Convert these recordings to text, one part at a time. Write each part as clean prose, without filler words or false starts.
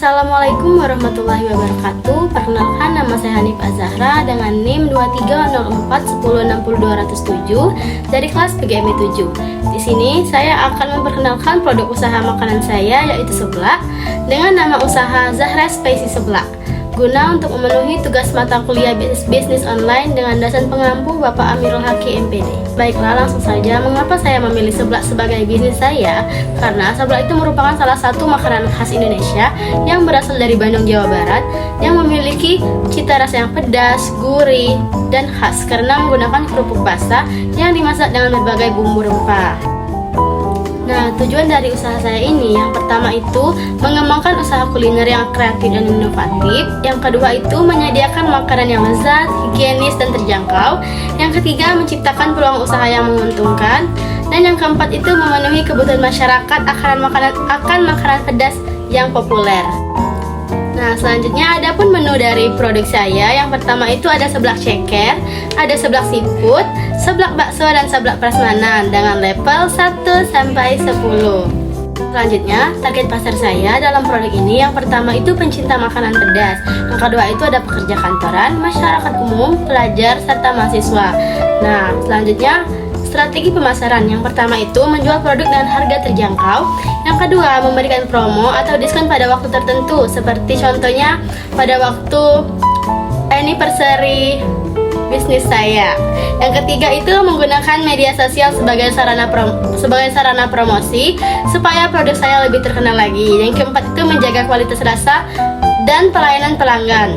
Assalamualaikum warahmatullahi wabarakatuh. Perkenalkan, nama saya Hanif Azahra dengan NIM 230410600207 dari kelas PGMI 7. Di sini saya akan memperkenalkan produk usaha makanan saya, yaitu seblak dengan nama usaha Zahra Spicy Seblak, guna untuk memenuhi tugas mata kuliah bisnis online dengan dosen pengampu Bapak Amirul Haki MPD. Baiklah, langsung saja, mengapa saya memilih seblak sebagai bisnis saya? Karena seblak itu merupakan salah satu makanan khas Indonesia yang berasal dari Bandung, Jawa Barat, yang memiliki cita rasa yang pedas, gurih, dan khas karena menggunakan kerupuk basah yang dimasak dengan berbagai bumbu rempah. Nah, tujuan dari usaha saya ini, yang pertama itu mengembangkan usaha kuliner yang kreatif dan inovatif. Yang kedua itu menyediakan makanan yang lezat, higienis, dan terjangkau. Yang ketiga menciptakan peluang usaha yang menguntungkan. Dan yang keempat itu memenuhi kebutuhan masyarakat akan makanan pedas yang populer. Nah, selanjutnya ada pun menu dari produk saya. Yang pertama itu ada seblak ceker, ada seblak siput, seblak bakso, dan seblak prasmanan dengan level 1 sampai 10. Selanjutnya, target pasar saya dalam produk ini, yang pertama itu pencinta makanan pedas. Yang kedua itu ada pekerja kantoran, masyarakat umum, pelajar, serta mahasiswa. Nah, selanjutnya strategi pemasaran. Yang pertama itu menjual produk dengan harga terjangkau. Yang kedua, memberikan promo atau diskon pada waktu tertentu, seperti contohnya pada waktu anniversary bisnis saya. Yang ketiga itu menggunakan media sosial sebagai sarana promosi supaya produk saya lebih terkenal lagi. Yang keempat itu menjaga kualitas rasa dan pelayanan pelanggan.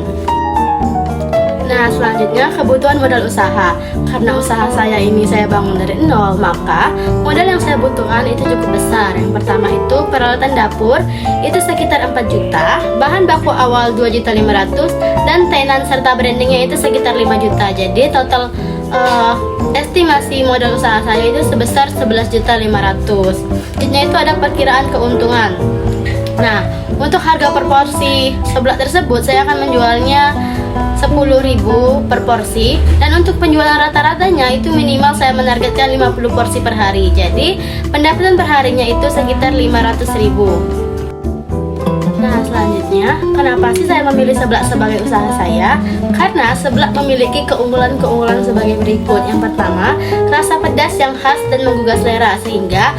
Nah, selanjutnya kebutuhan modal usaha. Karena usaha saya ini saya bangun dari nol, maka modal yang saya butuhkan itu cukup besar. Yang pertama itu peralatan dapur itu sekitar 4 juta, bahan baku awal 2.500.000, dan tenan serta brandingnya itu sekitar 5 juta. Jadi total estimasi modal usaha saya itu sebesar 11.500.000. Selanjutnya itu ada perkiraan keuntungan. Nah, untuk harga per porsi seblak tersebut saya akan menjualnya 10.000 per porsi, dan untuk penjualan rata-ratanya itu minimal saya menargetkan 50 porsi per hari. Jadi pendapatan per harinya itu sekitar 500.000. Nah, selanjutnya, kenapa sih saya memilih seblak sebagai usaha saya? Karena seblak memiliki keunggulan-keunggulan sebagai berikut. Yang pertama, rasa pedas yang khas dan menggugah selera, sehingga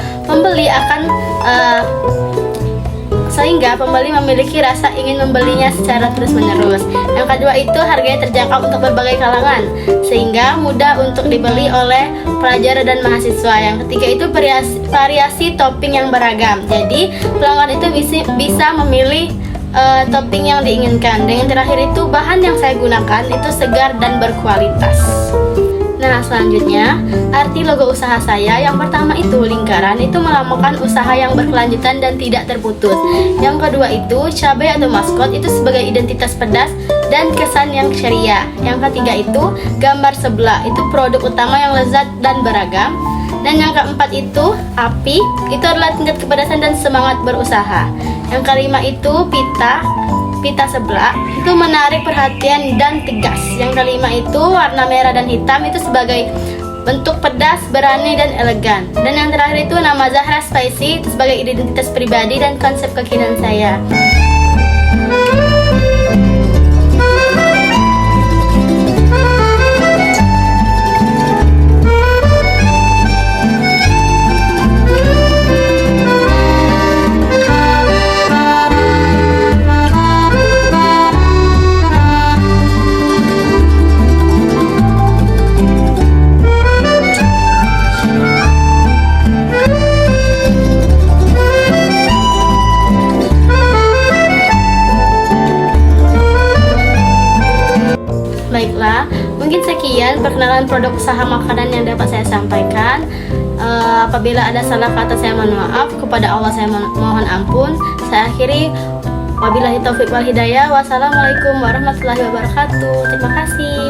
pembeli memiliki rasa ingin membelinya secara terus-menerus. Yang kedua itu harganya terjangkau untuk berbagai kalangan, sehingga mudah untuk dibeli oleh pelajar dan mahasiswa. Yang ketiga itu variasi topping yang beragam, jadi pelanggan itu bisa memilih topping yang diinginkan. Dan yang terakhir itu bahan yang saya gunakan itu segar dan berkualitas. Nah, selanjutnya, arti logo usaha saya. Yang pertama itu lingkaran, itu melambangkan usaha yang berkelanjutan dan tidak terputus. Yang kedua itu cabai atau maskot, itu sebagai identitas pedas dan kesan yang ceria. Yang ketiga itu gambar seblak, itu produk utama yang lezat dan beragam. Dan yang keempat itu api, itu adalah tingkat kepedasan dan semangat berusaha. Yang kelima itu pita seblak, itu menarik perhatian dan tegas. Yang kelima itu warna merah dan hitam, itu sebagai bentuk pedas, berani, dan elegan. Dan yang terakhir itu nama Zahra Spicy, itu sebagai identitas pribadi dan konsep kekinian saya. Baiklah, mungkin sekian perkenalan produk usaha makanan yang dapat saya sampaikan. Apabila ada salah kata saya mohon maaf, kepada Allah saya mohon ampun. Saya akhiri, wabillahi taufiq wal hidayah. Wassalamualaikum warahmatullahi wabarakatuh. Terima kasih.